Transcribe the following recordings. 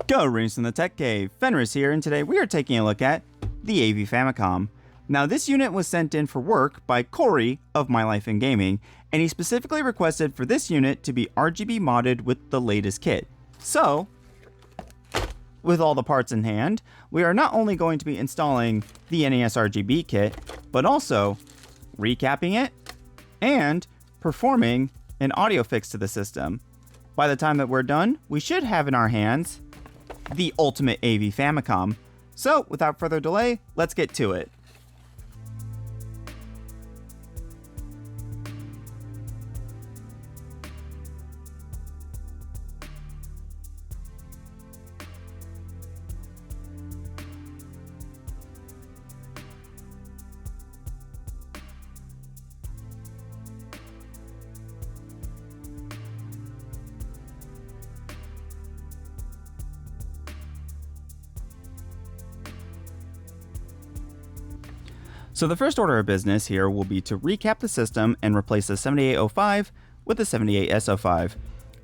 Greetings from the Tech Cave, Fenris here, and today we are taking a look at the AV Famicom. Now this unit was sent in for work by Corey of My Life in Gaming, and he specifically requested for this unit to be RGB modded with the latest kit. So, with all the parts in hand, we are not only going to be installing the NES RGB kit, but also recapping it and performing an audio fix to the system. By the time that we're done, we should have in our hands the ultimate AV Famicom. So, without further delay, let's get to it. So the first order of business here will be to recap the system and replace the 7805 with the 78S05.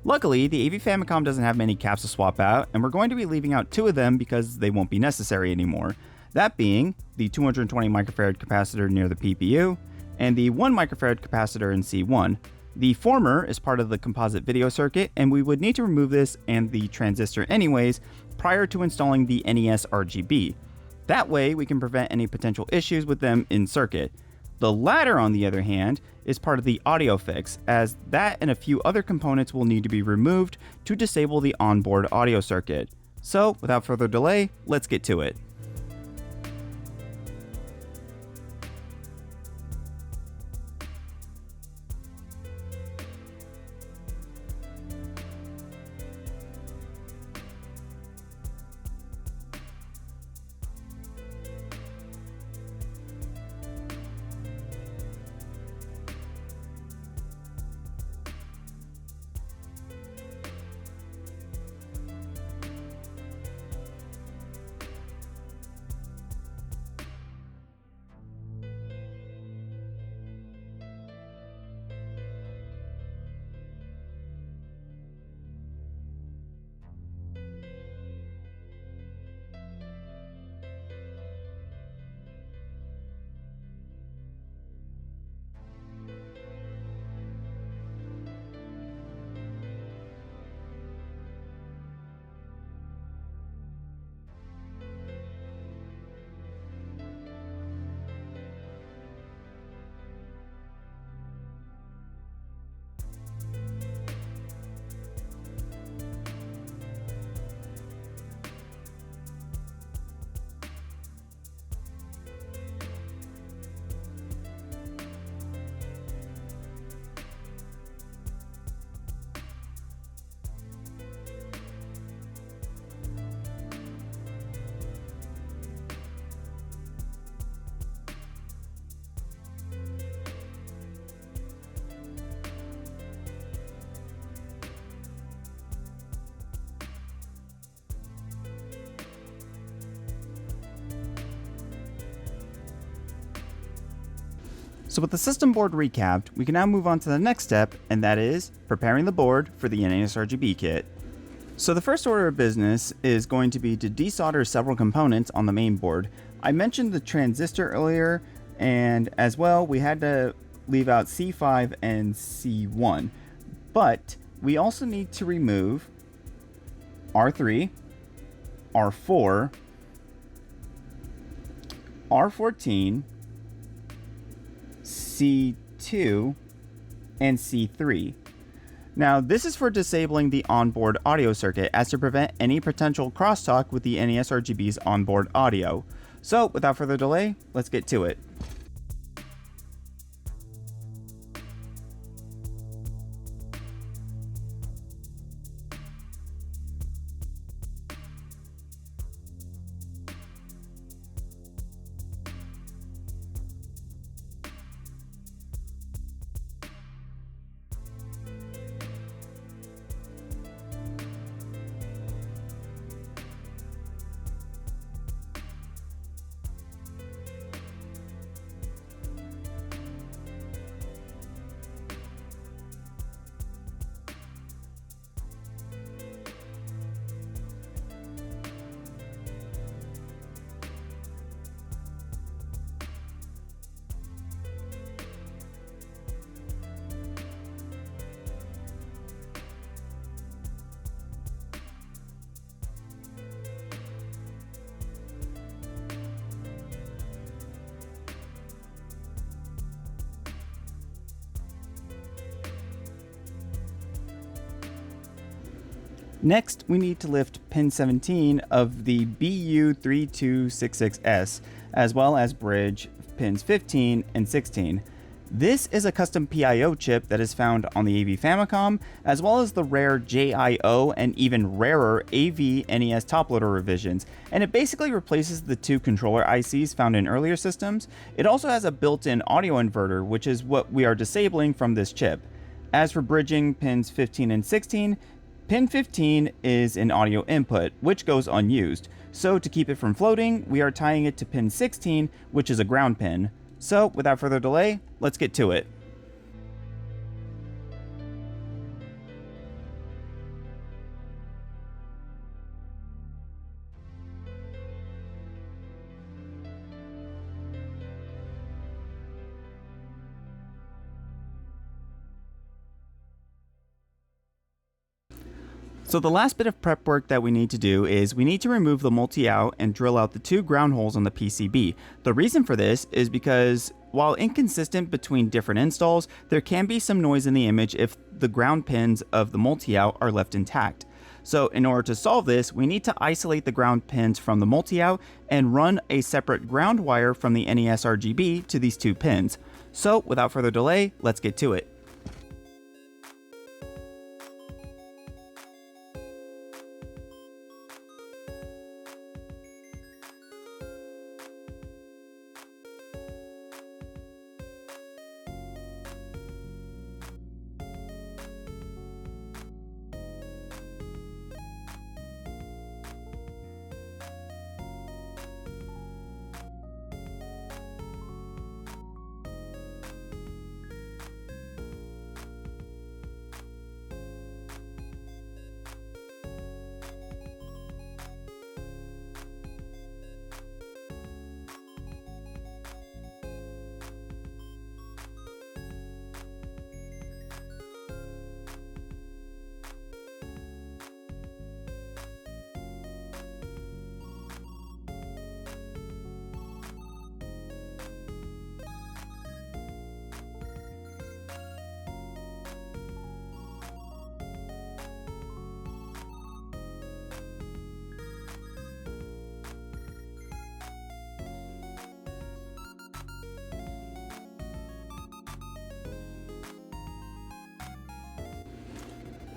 Luckily, the AV Famicom doesn't have many caps to swap out, and we're going to be leaving out two of them because they won't be necessary anymore. That being the 220 microfarad capacitor near the PPU and the 1 microfarad capacitor in C1. The former is part of the composite video circuit, and we would need to remove this and the transistor anyways prior to installing the NES RGB. That way, we can prevent any potential issues with them in circuit. The latter, on the other hand, is part of the audio fix, as that and a few other components will need to be removed to disable the onboard audio circuit. So, without further delay, let's get to it. So with the system board recapped, we can now move on to the next step, and that is preparing the board for the NES RGB kit. So the first order of business is going to be to desolder several components on the main board. I mentioned the transistor earlier, and as well we had to leave out C5 and C1. But we also need to remove R3, R4, R14, C2, and C3. Now, this is for disabling the onboard audio circuit as to prevent any potential crosstalk with the NES RGB's onboard audio. So, without further delay, let's get to it. Next, we need to lift pin 17 of the BU3266S, as well as bridge pins 15 and 16. This is a custom PIO chip that is found on the AV Famicom, as well as the rare JIO and even rarer AV NES toploader revisions, and it basically replaces the two controller ICs found in earlier systems. It also has a built-in audio inverter, which is what we are disabling from this chip. As for bridging pins 15 and 16, pin 15 is an audio input, which goes unused. So to keep it from floating, we are tying it to pin 16, which is a ground pin. So without further delay, let's get to it. So the last bit of prep work that we need to do is we need to remove the multi-out and drill out the two ground holes on the PCB. The reason for this is because while inconsistent between different installs, there can be some noise in the image if the ground pins of the multi-out are left intact. So in order to solve this, we need to isolate the ground pins from the multi-out and run a separate ground wire from the NES RGB to these two pins. So without further delay, let's get to it.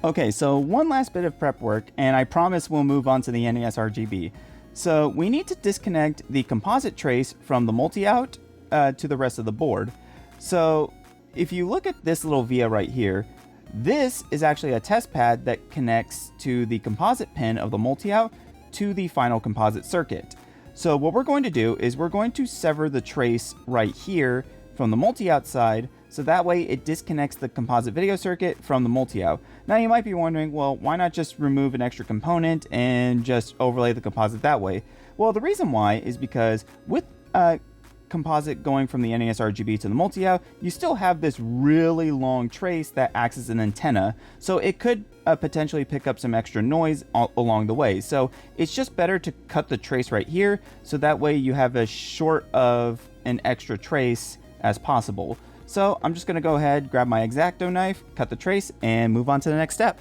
Okay, so one last bit of prep work, and I promise we'll move on to the NES RGB. So we need to disconnect the composite trace from the multi-out to the rest of the board. So if you look at this little via right here, this is actually a test pad that connects to the composite pin of the multi-out to the final composite circuit. So what we're going to do is we're going to sever the trace right here from the multi-out side, so that way it disconnects the composite video circuit from the multi-out. Now you might be wondering, well, why not just remove an extra component and just overlay the composite that way? Well, the reason why is because with composite going from the NES RGB to the multi-out, you still have this really long trace that acts as an antenna, so it could potentially pick up some extra noise along the way. So it's just better to cut the trace right here, so that way you have as short of an extra trace as possible. So I'm just going to go ahead, grab my X-Acto knife, cut the trace, and move on to the next step.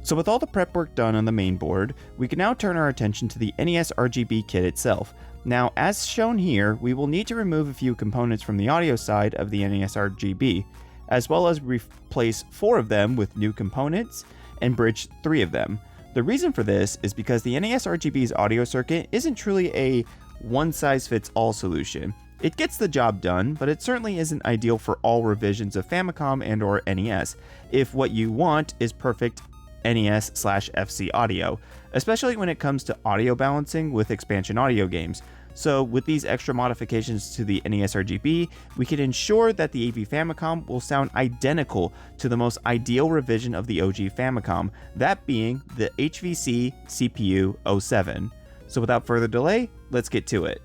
So with all the prep work done on the main board, we can now turn our attention to the NES RGB kit itself. Now, as shown here, we will need to remove a few components from the audio side of the NES RGB, as well as replace 4 of them with new components and bridge 3 of them. The reason for this is because the NES RGB's audio circuit isn't truly a one-size-fits-all solution. It gets the job done, but it certainly isn't ideal for all revisions of Famicom and or NES, if what you want is perfect NES/FC audio, especially when it comes to audio balancing with expansion audio games. So with these extra modifications to the NES RGB, we can ensure that the AV Famicom will sound identical to the most ideal revision of the OG Famicom, that being the HVC CPU 07. So without further delay, let's get to it.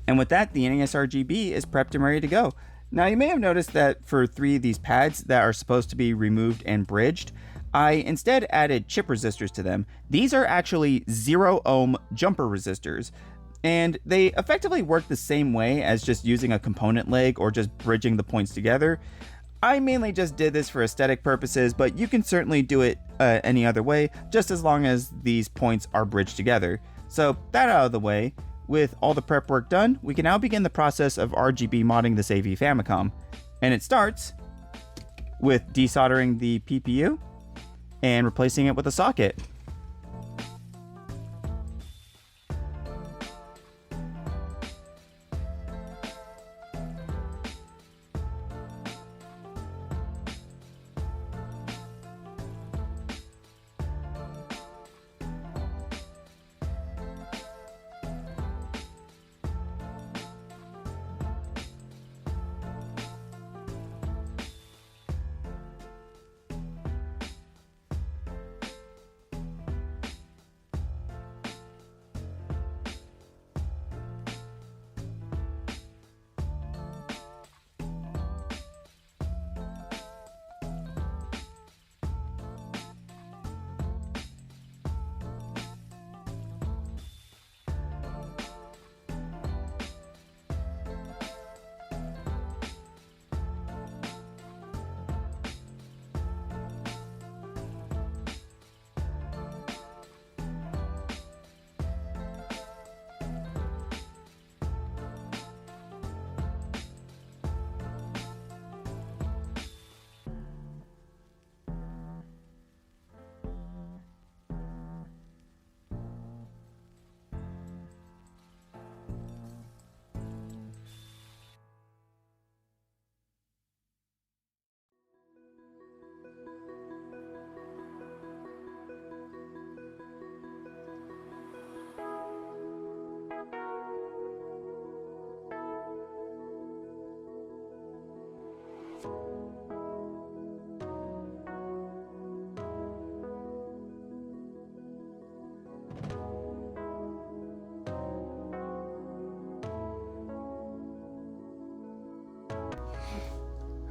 And with that, the NES RGB is prepped and ready to go. Now you may have noticed that for 3 of these pads that are supposed to be removed and bridged, I instead added chip resistors to them. These are actually 0 ohm jumper resistors, and they effectively work the same way as just using a component leg or just bridging the points together. I mainly just did this for aesthetic purposes, but you can certainly do it any other way, just as long as these points are bridged together. So that out of the way, with all the prep work done, we can now begin the process of RGB modding this AV Famicom. And it starts with desoldering the PPU and replacing it with a socket.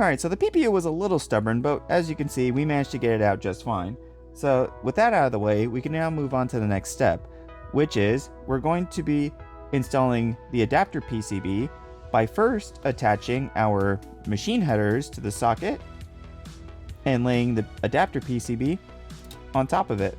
Alright, so the PPU was a little stubborn, but as you can see, we managed to get it out just fine. So with that out of the way, we can now move on to the next step, which is we're going to be installing the adapter PCB by first attaching our machine headers to the socket and laying the adapter PCB on top of it.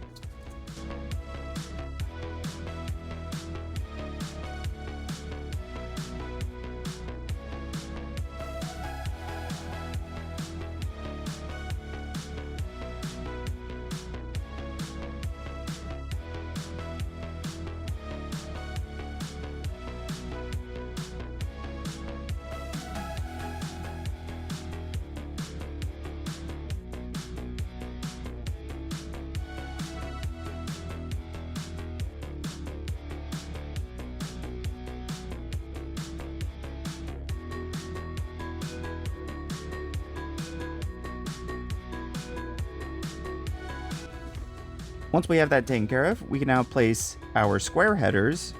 Once we have that taken care of, we can now place our square headers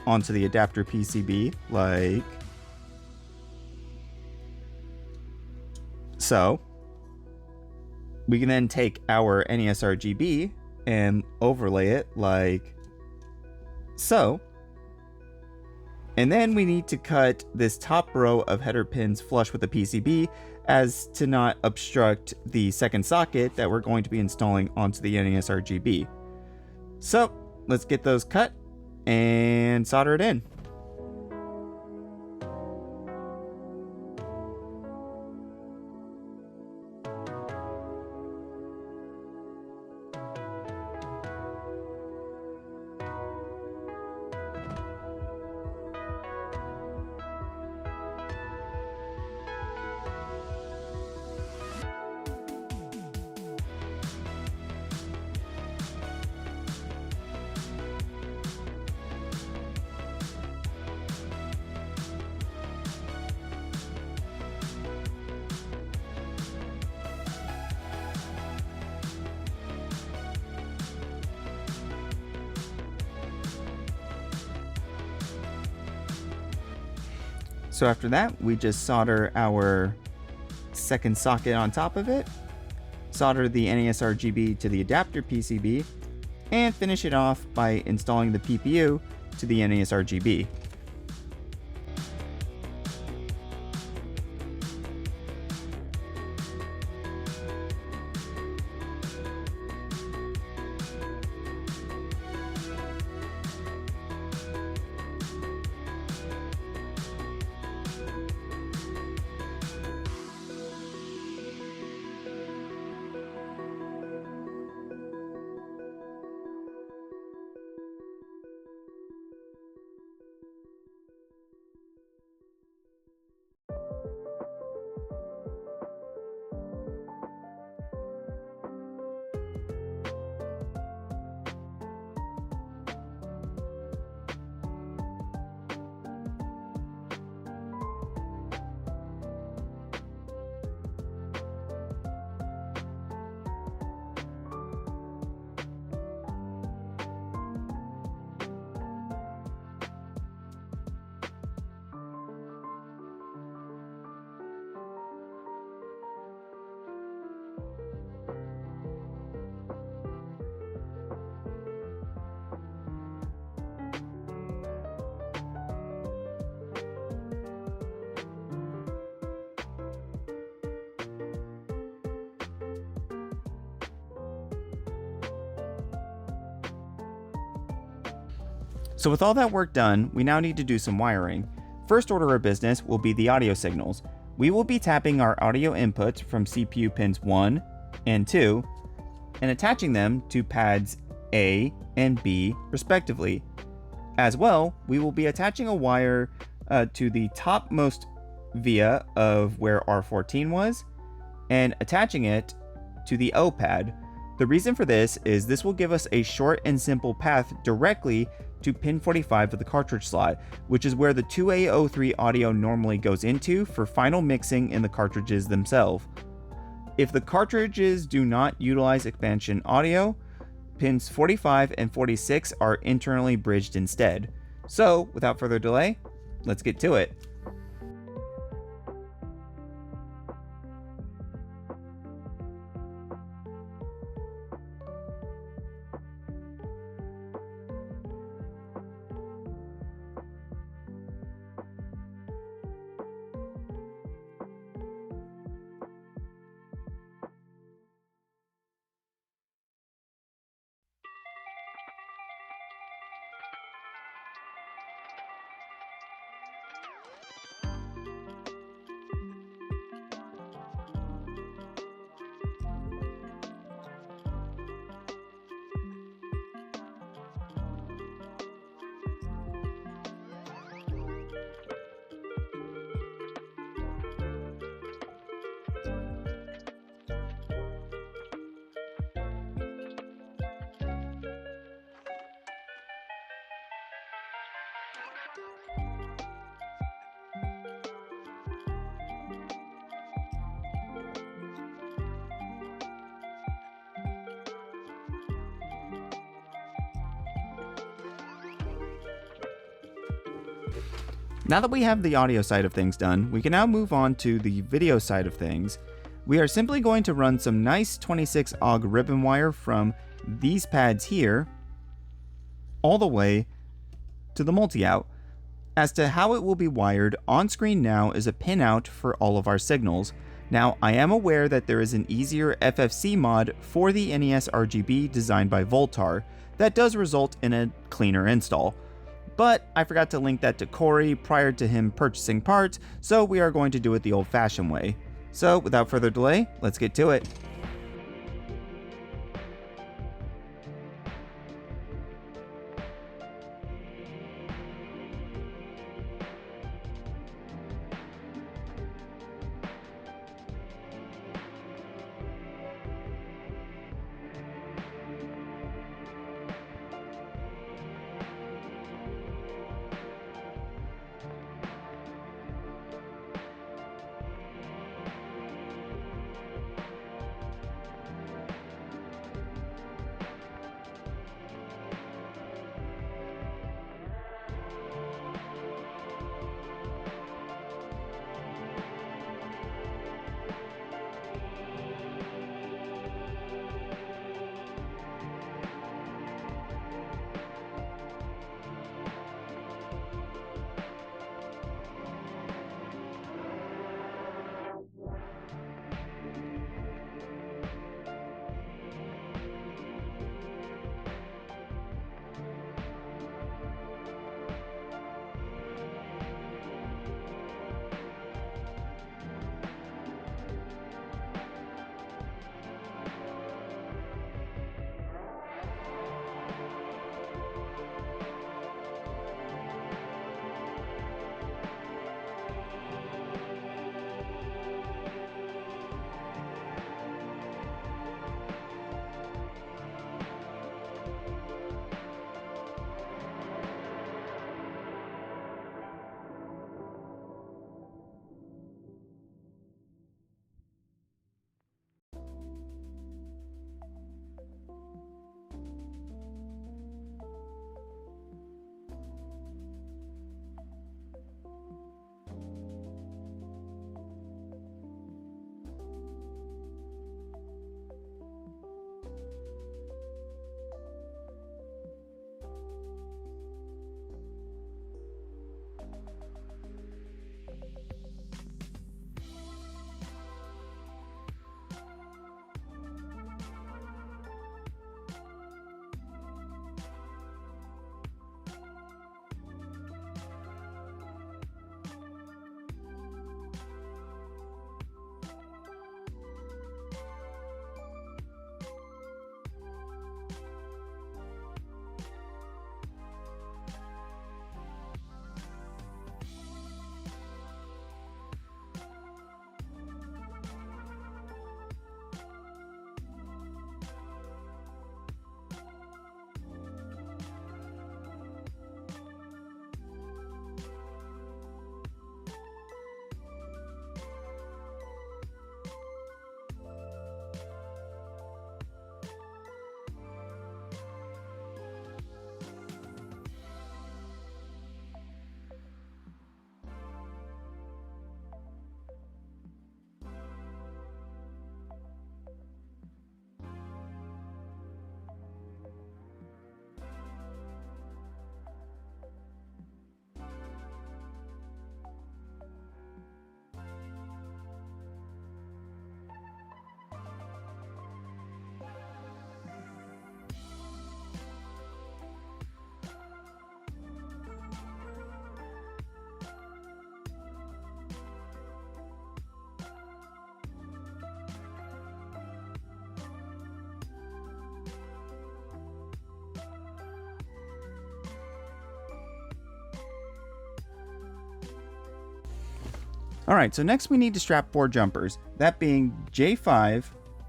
onto the adapter PCB like so. We can then take our NES RGB and overlay it like so. And then we need to cut this top row of header pins flush with the PCB as to not obstruct the second socket that we're going to be installing onto the NES RGB. So let's get those cut and solder it in. So after that, we just solder our second socket on top of it, solder the NES RGB to the adapter PCB, and finish it off by installing the PPU to the NES RGB. So with all that work done, we now need to do some wiring. First order of business will be the audio signals. We will be tapping our audio inputs from CPU pins 1 and 2 and attaching them to pads A and B respectively. As well, we will be attaching a wire to the topmost via of where R14 was and attaching it to the O pad. The reason for this is this will give us a short and simple path directly to pin 45 of the cartridge slot, which is where the 2A03 audio normally goes into for final mixing in the cartridges themselves. If the cartridges do not utilize expansion audio, pins 45 and 46 are internally bridged instead. So without further delay, let's get to it. Now that we have the audio side of things done, we can now move on to the video side of things. We are simply going to run some nice 26 AUG ribbon wire from these pads here all the way to the multi-out. As to how it will be wired, on screen now is a pinout for all of our signals. Now, I am aware that there is an easier FFC mod for the NES RGB designed by Voltar that does result in a cleaner install. But I forgot to link that to Corey prior to him purchasing parts, so we are going to do it the old-fashioned way. So without further delay, let's get to it. Alright, so next we need to strap 4 jumpers, that being J5,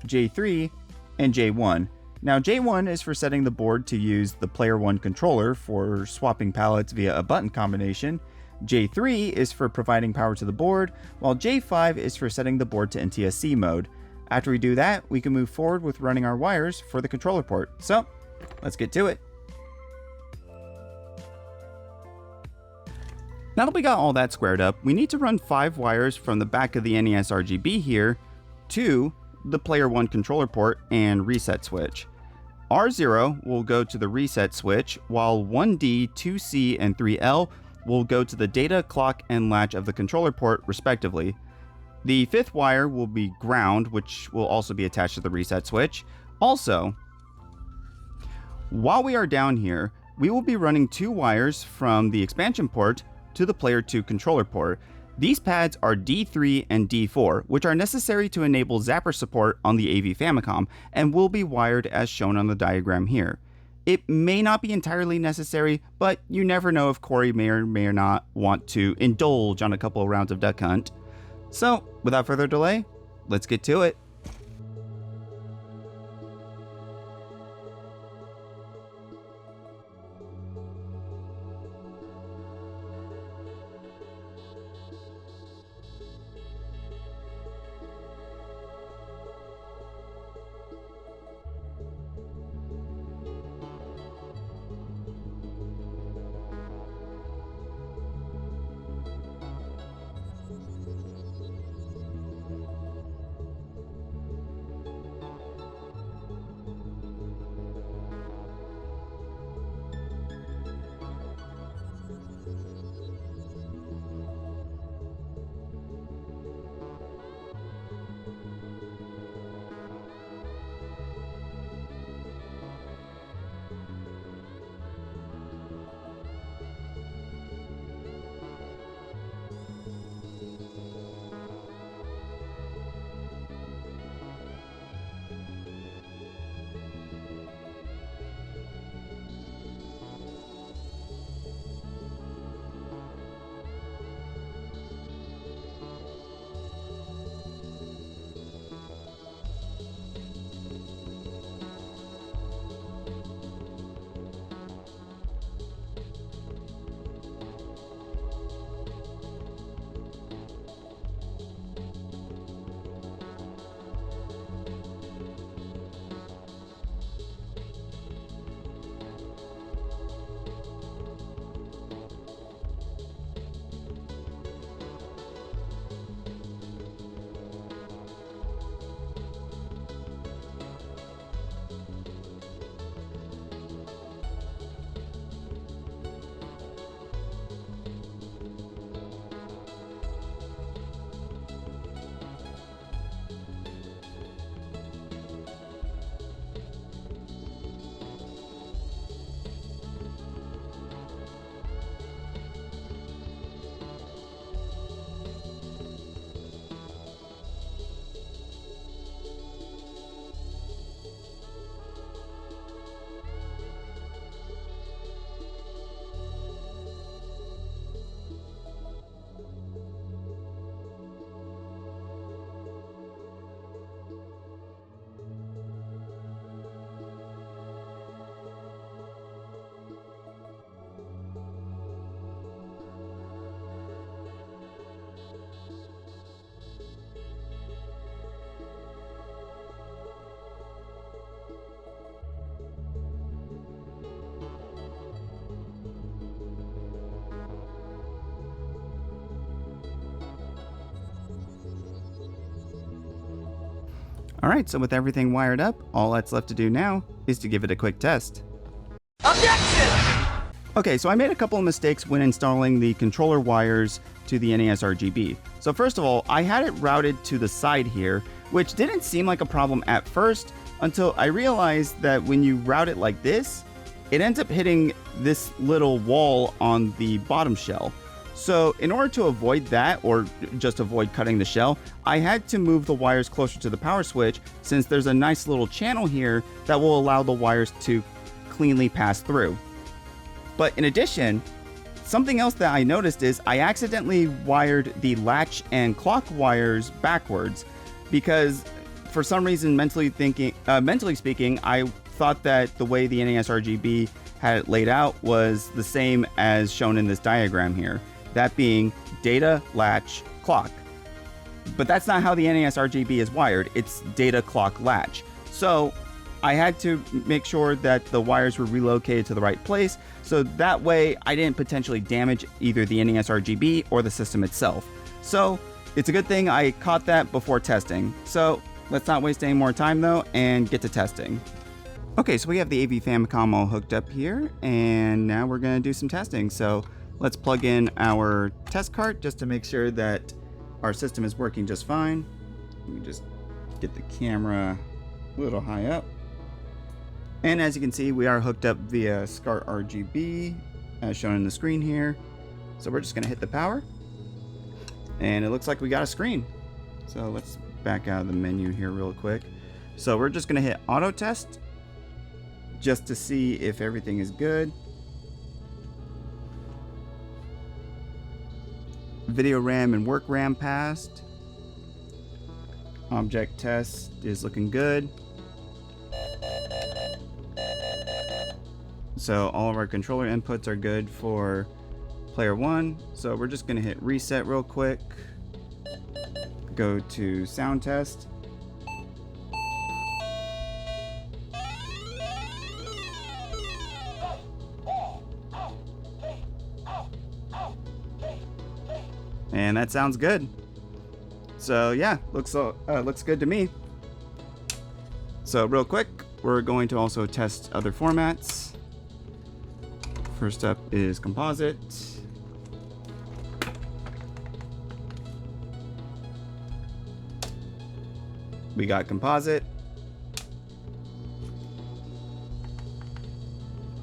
J3, and J1. Now J1 is for setting the board to use the player 1 controller for swapping palettes via a button combination, J3 is for providing power to the board, while J5 is for setting the board to NTSC mode. After we do that, we can move forward with running our wires for the controller port. So, let's get to it. Now that we got all that squared up, we need to run 5 wires from the back of the NES RGB here to the player 1 controller port and reset switch. R0 will go to the reset switch, while 1D, 2C, and 3L will go to the data, clock, and latch of the controller port respectively. The 5th wire will be ground, which will also be attached to the reset switch. Also, while we are down here, we will be running 2 wires from the expansion port to the player 2 controller port. These pads are D3 and D4, which are necessary to enable zapper support on the AV Famicom, and will be wired as shown on the diagram here. It may not be entirely necessary, but you never know if Corey may or may not want to indulge on a couple of rounds of Duck Hunt. So, without further delay, let's get to it. Alright, so with everything wired up, all that's left to do now is to give it a quick test. Objection! Okay, so I made a couple of mistakes when installing the controller wires to the NES RGB. So first of all, I had it routed to the side here, which didn't seem like a problem at first until I realized that when you route it like this, it ends up hitting this little wall on the bottom shell. So in order to avoid that, or just avoid cutting the shell, I had to move the wires closer to the power switch, since there's a nice little channel here that will allow the wires to cleanly pass through. But in addition, something else that I noticed is I accidentally wired the latch and clock wires backwards because for some reason, mentally speaking, I thought that the way the NES RGB had it laid out was the same as shown in this diagram here, that being data, latch, clock. But that's not how the NES RGB is wired. It's data, clock, latch. So I had to make sure that the wires were relocated to the right place, so that way I didn't potentially damage either the NES RGB or the system itself. So it's a good thing I caught that before testing. So let's not waste any more time though and get to testing. Okay, so we have the AV Famicom all hooked up here, and now we're gonna do some testing. So let's plug in our test cart just to make sure that our system is working just fine. Let me just get the camera a little high up. And as you can see, we are hooked up via SCART RGB as shown in the screen here. So we're just gonna hit the power, and it looks like we got a screen. So let's back out of the menu here real quick. So we're just gonna hit auto test just to see if everything is good. Video RAM and work RAM passed. Object test is looking good. So all of our controller inputs are good for player 1. So we're just gonna hit reset real quick. Go to sound test. And that sounds good. So yeah, looks good to me. So real quick, we're going to also test other formats. First up is composite. We got composite.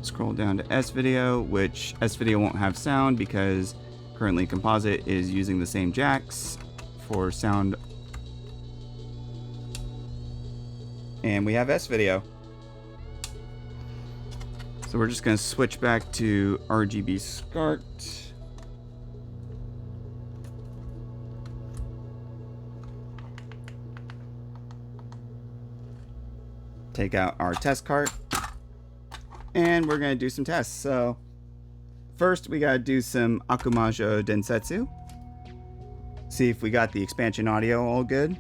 Scroll down to S-Video, which S-Video won't have sound because currently composite is using the same jacks for sound. And we have S-Video. So we're just going to switch back to RGB SCART. Take out our test cart. And we're going to do some tests. So first we got to do some Akumajo Densetsu. See if we got the expansion audio all good.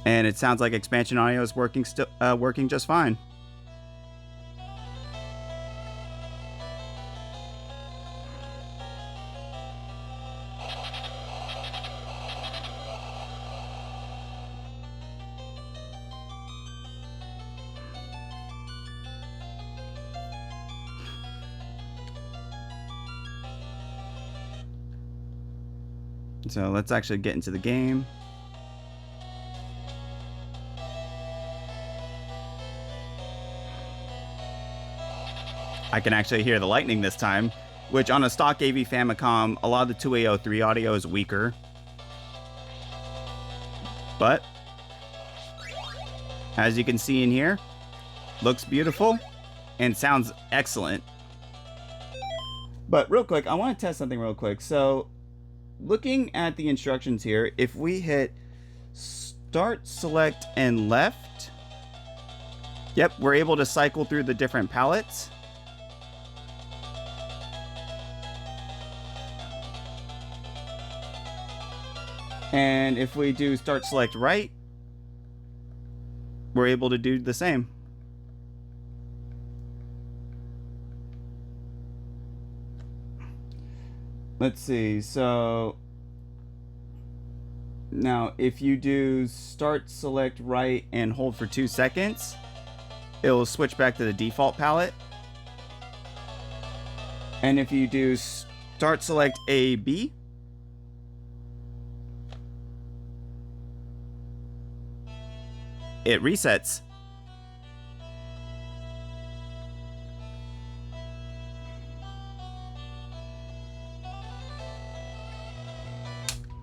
And it sounds like expansion audio is working just fine. So let's actually get into the game. I can actually hear the lightning this time, which on a stock AV Famicom, a lot of the 2A03 audio is weaker. But as you can see in here, looks beautiful and sounds excellent. But real quick, I want to test something real quick. So looking at the instructions here, if we hit start, select, and left, yep, we're able to cycle through the different palettes. And if we do start, select, right, we're able to do the same. Let's see, so now if you do start, select, right, and hold for 2 seconds, it will switch back to the default palette. And if you do start, select, A, B, it resets.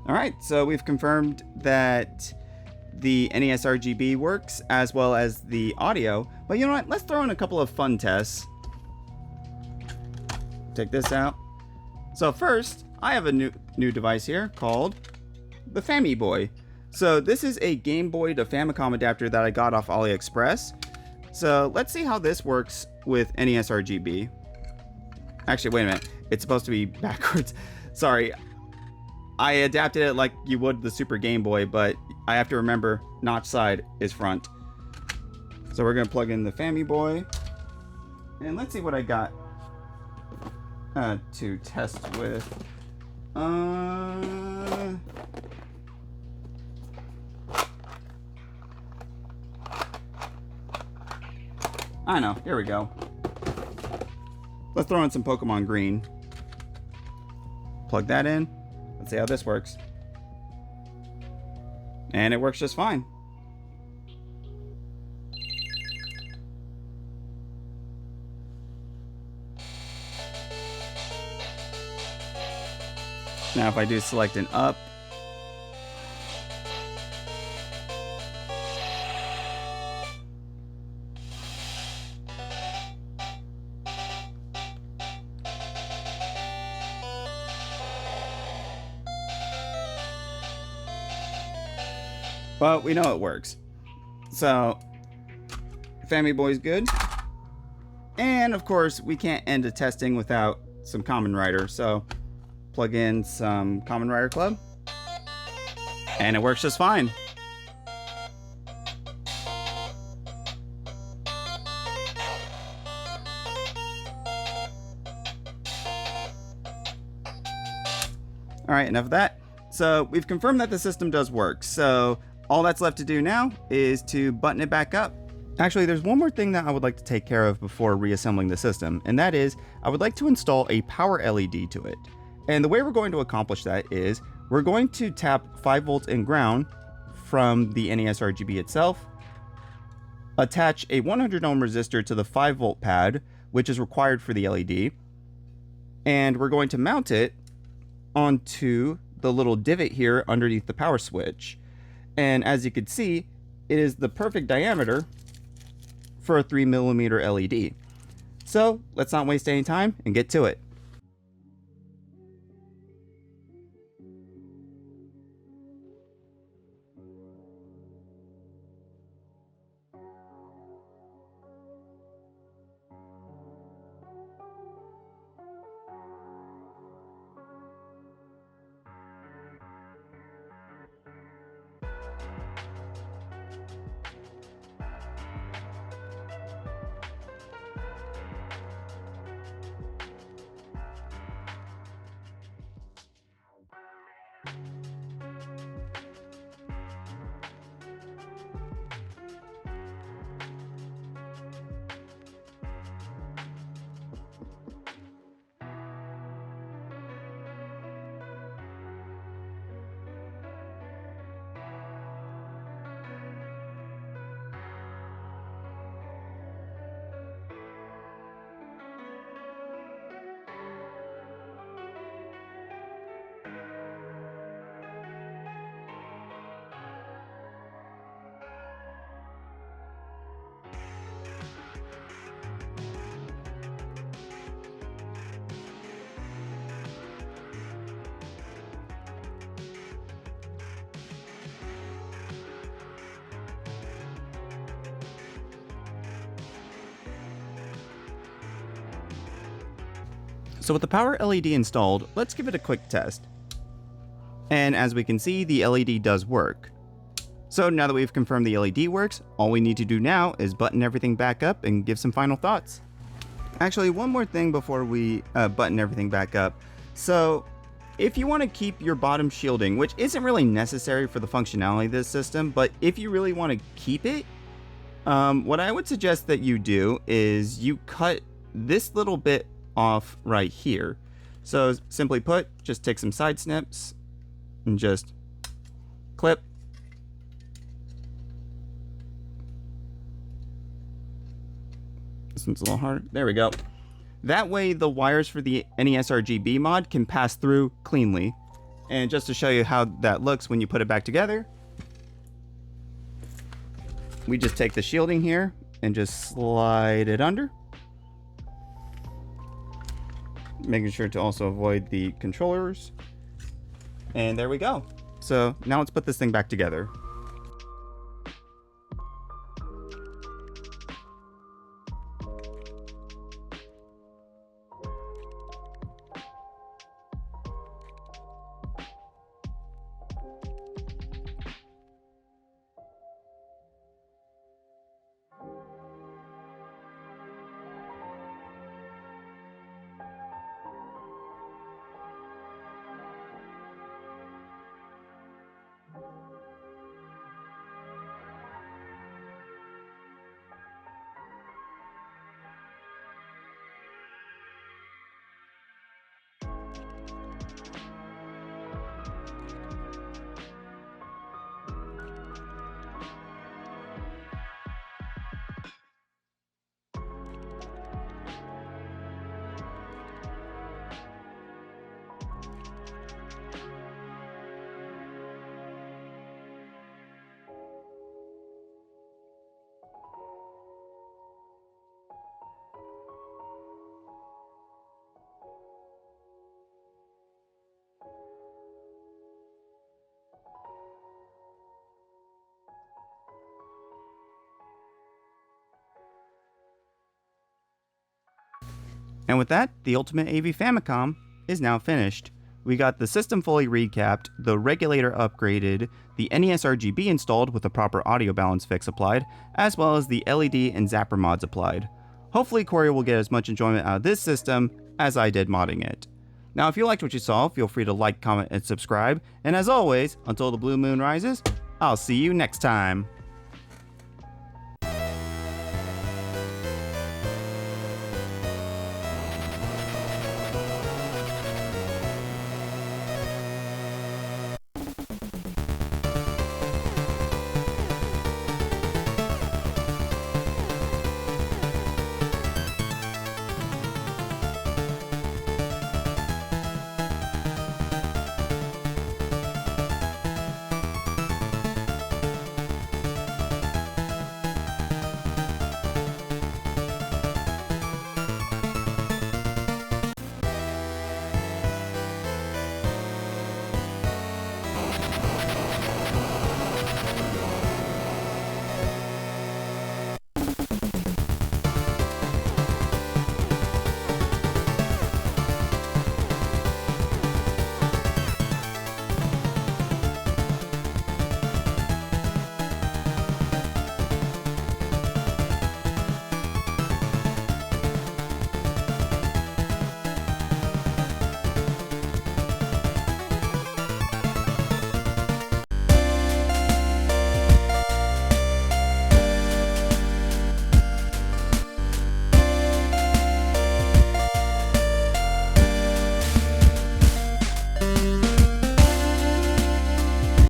All right, so we've confirmed that the NES RGB works as well as the audio. But you know what? Let's throw in a couple of fun tests. Take this out. So first, I have a new device here called the Fami-Boy. So this is a Game Boy to Famicom adapter that I got off AliExpress. So let's see how this works with NES RGB. Actually, wait a minute. It's supposed to be backwards. Sorry. I adapted it like you would the Super Game Boy, but I have to remember notch side is front. So we're going to plug in the Fami-Boy. And let's see what I got to test with. I know. Here we go. Let's throw in some Pokemon Green. Plug that in. Let's see how this works. And it works just fine. Now if I do select an up, well, we know it works. So, Fami-Boy's good. And of course, we can't end a testing without some Kamen Rider. So, plug in some Kamen Rider Club. And it works just fine. Alright, enough of that. So, we've confirmed that the system does work. So, all that's left to do now is to button it back up. Actually, there's one more thing that I would like to take care of before reassembling the system, and that is I would like to install a power LED to it. And the way we're going to accomplish that is we're going to tap 5 volts in ground from the NES RGB itself, attach a 100 ohm resistor to the 5 volt pad, which is required for the LED, and we're going to mount it onto the little divot here underneath the power switch. And as you can see, it is the perfect diameter for a 3mm LED. So let's not waste any time and get to it. So with the power LED installed, let's give it a quick test. And as we can see, the LED does work. So now that we've confirmed the LED works, all we need to do now is button everything back up and give some final thoughts. Actually, one more thing before we button everything back up. So if you want to keep your bottom shielding, which isn't really necessary for the functionality of this system, but if you really want to keep it, what I would suggest that you do is you cut this little bit off right here. So simply put, just take some side snips and just clip. This one's a little harder. There we go. That way the wires for the NES RGB mod can pass through cleanly. And just to show you how that looks when you put it back together, we just take the shielding here and just slide it under. Making sure to also avoid the controllers. And there we go. So now let's put this thing back together. And with that, the Ultimate AV Famicom is now finished. We got the system fully recapped, the regulator upgraded, the NES RGB installed with the proper audio balance fix applied, as well as the LED and zapper mods applied. Hopefully Corey will get as much enjoyment out of this system as I did modding it. Now if you liked what you saw, feel free to like, comment, and subscribe, and as always, until the blue moon rises, I'll see you next time.